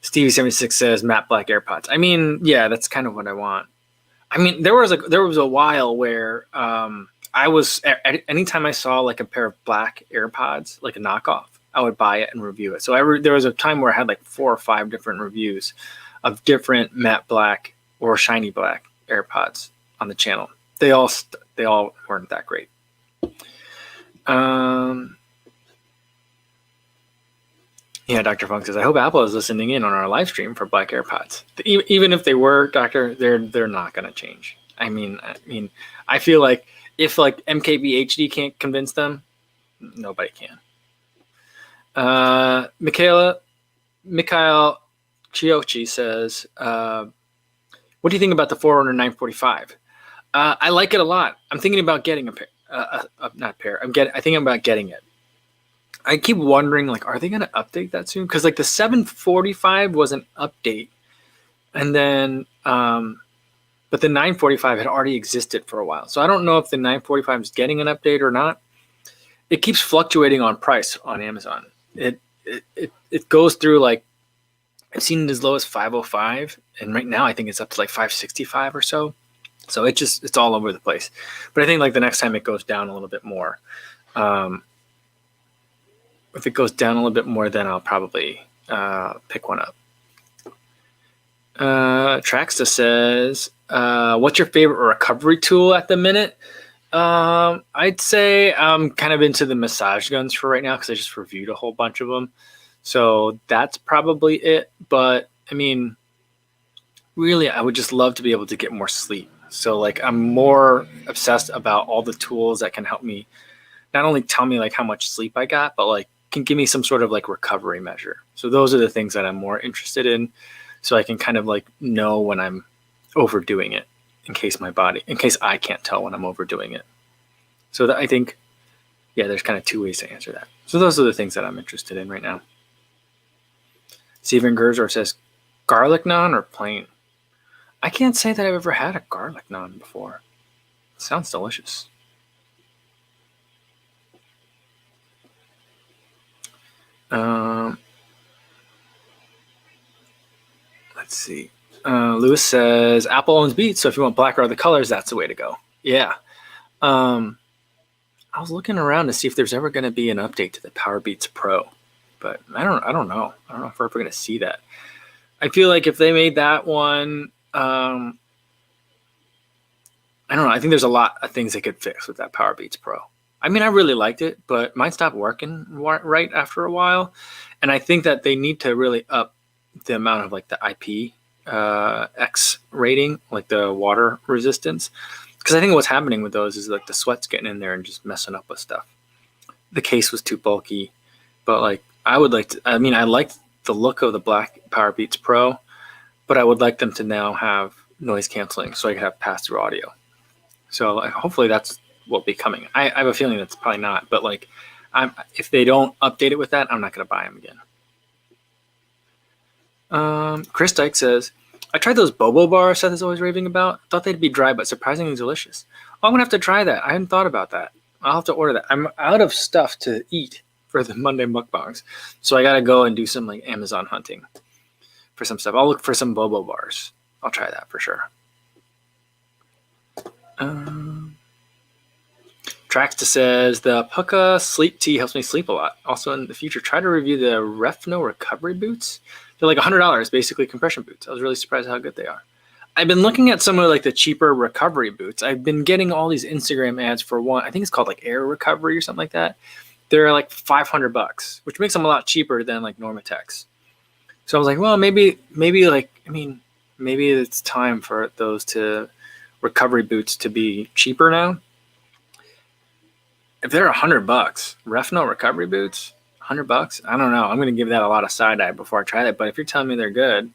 Stevie76 says matte black AirPods. I mean, yeah, that's kind of what I want. I mean, there was a while where I was anytime I saw like a pair of black AirPods, like a knockoff, I would buy it and review it. So there was a time where I had like 4 or 5 different reviews of different matte black or shiny black AirPods on the channel. They all weren't that great. Yeah, Dr. Funk says, I hope Apple is listening in on our live stream for black AirPods. Even if they were, Doctor, they're not going to change. I mean, I feel like if like MKBHD can't convince them, nobody can. Mikhail Chiochi says, what do you think about the Forerunner 945? I like it a lot. I'm thinking about getting a pair. Not pair. I'm thinking about getting it. I keep wondering, like, are they going to update that soon? Because like the 745 was an update, and then but the 945 had already existed for a while. So I don't know if the 945 is getting an update or not. It keeps fluctuating on price on Amazon. It goes through, like, I've seen it as low as 505, and right now I think it's up to like 565 or so. So it's all over the place. But I think like the next time it goes down a little bit more. If it goes down a little bit more, then I'll probably pick one up. Traxta says, what's your favorite recovery tool at the minute? I'd say I'm kind of into the massage guns for right now because I just reviewed a whole bunch of them. So that's probably it. But I mean, really, I would just love to be able to get more sleep. So like I'm more obsessed about all the tools that can help me not only tell me like how much sleep I got, but like can give me some sort of like recovery measure. So those are the things that I'm more interested in. So I can kind of like know when I'm overdoing it in case I can't tell when I'm overdoing it. So that I think, yeah, there's kind of 2 ways to answer that. So those are the things that I'm interested in right now. Steven Gerzer says, garlic naan or plain? I can't say that I've ever had a garlic naan before. It sounds delicious. Let's see. Lewis says, Apple owns Beats, so if you want black or other colors, that's the way to go. Yeah. I was looking around to see if there's ever going to be an update to the Power Beats Pro, but I don't know. I don't know if we're ever going to see that. I feel like if they made that one, I don't know. I think there's a lot of things they could fix with that Power Beats Pro. I mean, I really liked it, but mine stopped working right after a while. And I think that they need to really up the amount of like the IP X rating, like the water resistance. Because I think what's happening with those is like the sweat's getting in there and just messing up with stuff. The case was too bulky, but like I would like to. I mean, I like the look of the black Powerbeats Pro, but I would like them to now have noise canceling so I could have pass through audio. So like, hopefully that's what'll be coming. I have a feeling that's probably not, but like, if they don't update it with that, I'm not going to buy them again. Chris Dyke says, I tried those bobo bars Seth is always raving about. Thought they'd be dry, but surprisingly delicious. Oh, I'm going to have to try that. I hadn't thought about that. I'll have to order that. I'm out of stuff to eat for the Monday mukbangs. So I got to go and do some like Amazon hunting for some stuff. I'll look for some bobo bars. I'll try that for sure. Traxta says, the Pucka sleep tea helps me sleep a lot. Also in the future, try to review the Refno recovery boots. They're like $100, basically compression boots. I was really surprised how good they are. I've been looking at some of like the cheaper recovery boots. I've been getting all these Instagram ads for one. I think it's called like Air Recovery or something like that. They're like $500, which makes them a lot cheaper than like Normatex. So I was like, well, maybe it's time for those recovery boots to be cheaper now. If they're $100, Refno recovery boots, $100. I don't know. I'm going to give that a lot of side eye before I try that. But if you're telling me they're good,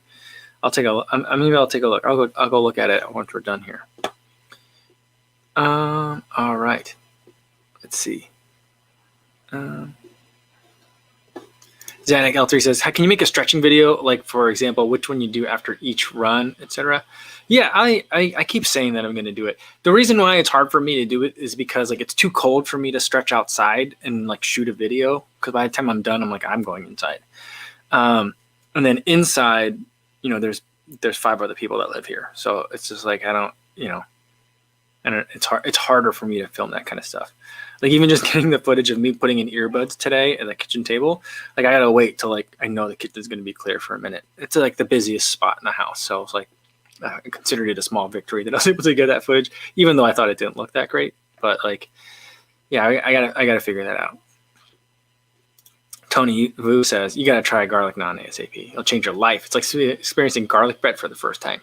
I'll take a look. Maybe I'll take a look. I'll go look at it once we're done here. All right. Let's see. Zanik L3 says, can you make a stretching video? Like, for example, which one you do after each run, etc. Yeah, I keep saying that I'm going to do it. The reason why it's hard for me to do it is because like it's too cold for me to stretch outside and like shoot a video. Because by the time I'm done, I'm like, I'm going inside. And then inside, you know, there's 5 other people that live here. So it's just like, I don't, you know, and it's harder for me to film that kind of stuff. Like even just getting the footage of me putting in earbuds today at the kitchen table, like I gotta wait till like I know the kitchen's gonna be clear for a minute. It's like the busiest spot in the house, so it's like I considered it a small victory that I was able to get that footage, even though I thought it didn't look that great. But like, yeah, I gotta figure that out. Tony Vu says you gotta try garlic naan ASAP. It'll change your life. It's like experiencing garlic bread for the first time.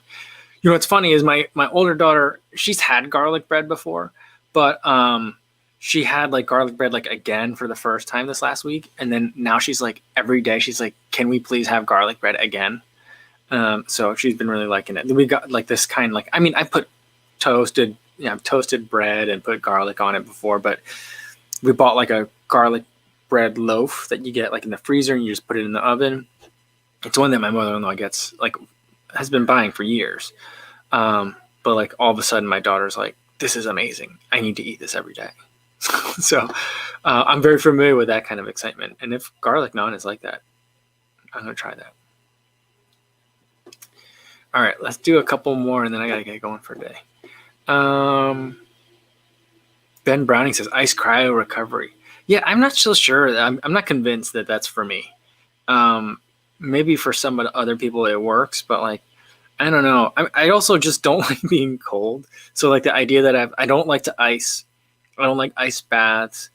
You know what's funny is my older daughter, she's had garlic bread before, but she had like garlic bread like again for the first time this last week, and then now she's like every day she's like, can we please have garlic bread again? So she's been really liking it. We got like this kind, like, I mean, I put toasted bread and put garlic on it before, but we bought like a garlic bread loaf that you get like in the freezer and you just put it in the oven. It's one that my mother-in-law has been buying for years. But like all of a sudden my daughter's like, this is amazing. I need to eat this every day. So I'm very familiar with that kind of excitement. And if garlic naan is like that, I'm going to try that. All right, let's do a couple more and then I got to get going for today. Ben Browning says ice cryo recovery. Yeah, I'm not so sure. I'm not convinced that that's for me. Maybe for some other people it works, but like, I don't know. I also just don't like being cold. So like the idea that I don't like to ice. I don't like ice baths.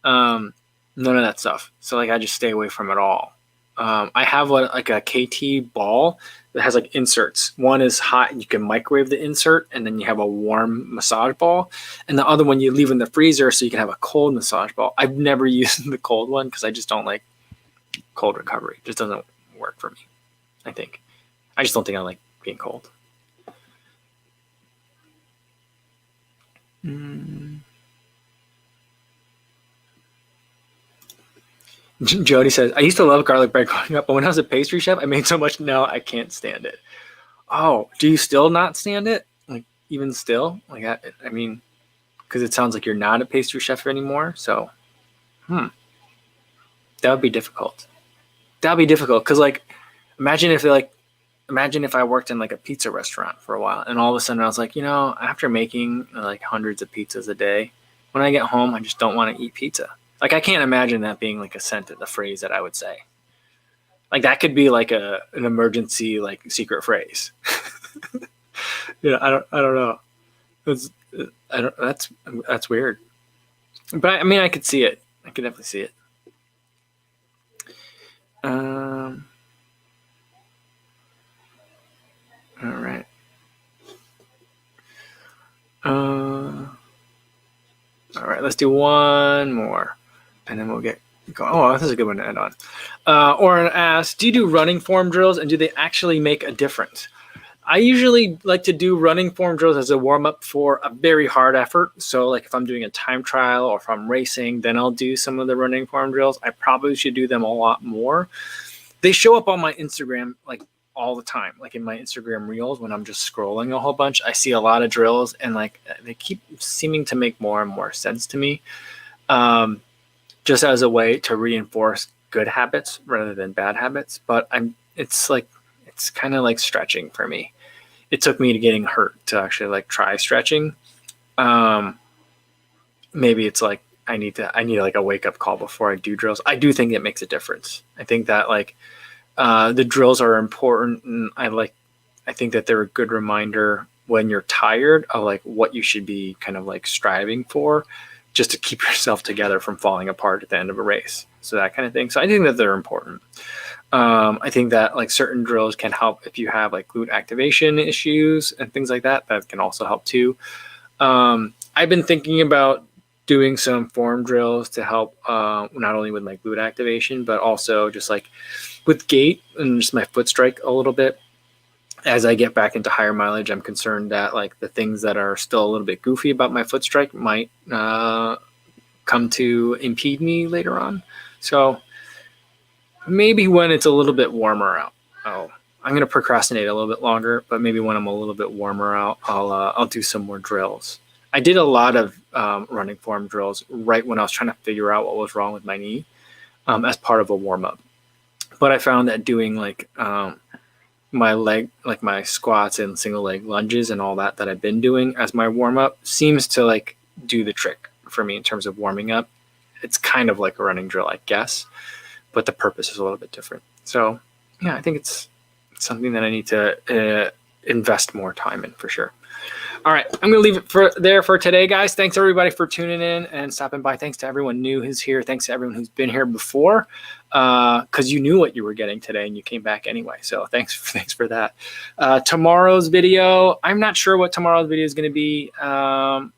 None of that stuff. So like I just stay away from it all. I have like a KT ball that has like inserts. One is hot and you can microwave the insert, and then you have a warm massage ball. And the other one you leave in the freezer so you can have a cold massage ball. I've never used the cold one because I just don't like cold recovery. It just doesn't work for me, I think. I just don't think I like being cold. Jody says, I used to love garlic bread growing up, but when I was a pastry chef, I made so much now I can't stand it. Oh, do you still not stand it? Like even still? Like I mean, because it sounds like you're not a pastry chef anymore. So, that would be difficult. That would be difficult because like, imagine if I worked in like a pizza restaurant for a while, and all of a sudden I was like, you know, after making like hundreds of pizzas a day, when I get home, I just don't want to eat pizza. Like I can't imagine that being like a phrase that I would say. Like that could be like an emergency like secret phrase. You know, I don't know. That's weird. But I mean, I could see it. I could definitely see it. All right. All right, let's do one more, and then we'll get going. Oh, this is a good one to end on. Oren asks, do you do running form drills, and do they actually make a difference? I usually like to do running form drills as a warm-up for a very hard effort. So like if I'm doing a time trial or if I'm racing, then I'll do some of the running form drills. I probably should do them a lot more. They show up on my Instagram like all the time, like in my Instagram reels when I'm just scrolling a whole bunch. I see a lot of drills, and like they keep seeming to make more and more sense to me, just as a way to reinforce good habits rather than bad habits. But it's kind of like stretching for me. It took me to getting hurt to actually like try stretching. Maybe it's like I need like a wake up call before I do drills. I do think it makes a difference. I think that like the drills are important, and I think that they're a good reminder when you're tired of like what you should be kind of like striving for, just to keep yourself together from falling apart at the end of a race. So that kind of thing. So I think that they're important. I think that like certain drills can help if you have like glute activation issues and things like that. That can also help too. I've been thinking about doing some form drills to help not only with my glute activation, but also just like with gait and just my foot strike a little bit. As I get back into higher mileage, I'm concerned that like the things that are still a little bit goofy about my foot strike might come to impede me later on. So maybe when it's a little bit warmer out, I'm going to procrastinate a little bit longer, but maybe when I'm a little bit warmer out, I'll do some more drills. I did a lot of running form drills right when I was trying to figure out what was wrong with my knee as part of a warm up. But I found that doing like my leg, like my squats and single leg lunges and all that I've been doing as my warm up seems to like do the trick for me in terms of warming up. It's kind of like a running drill, I guess, but the purpose is a little bit different. So yeah, I think it's something that I need to invest more time in for sure. All right, I'm going to leave it there for today, guys. Thanks, everybody, for tuning in and stopping by. Thanks to everyone new who's here. Thanks to everyone who's been here before, because you knew what you were getting today and you came back anyway. So thanks for that. Tomorrow's video, I'm not sure what tomorrow's video is going to be. I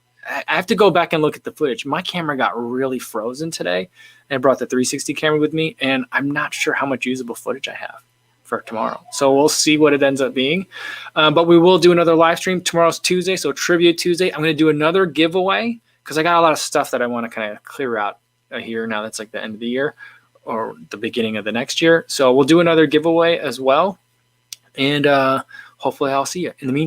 have to go back and look at the footage. My camera got really frozen today, and I brought the 360 camera with me, and I'm not sure how much usable footage I have for tomorrow. So we'll see what it ends up being. But we will do another live stream. Tomorrow's Tuesday, so Trivia Tuesday. I'm going to do another giveaway because I got a lot of stuff that I want to kind of clear out here now that's like the end of the year or the beginning of the next year. So we'll do another giveaway as well. And hopefully I'll see you. In the meantime,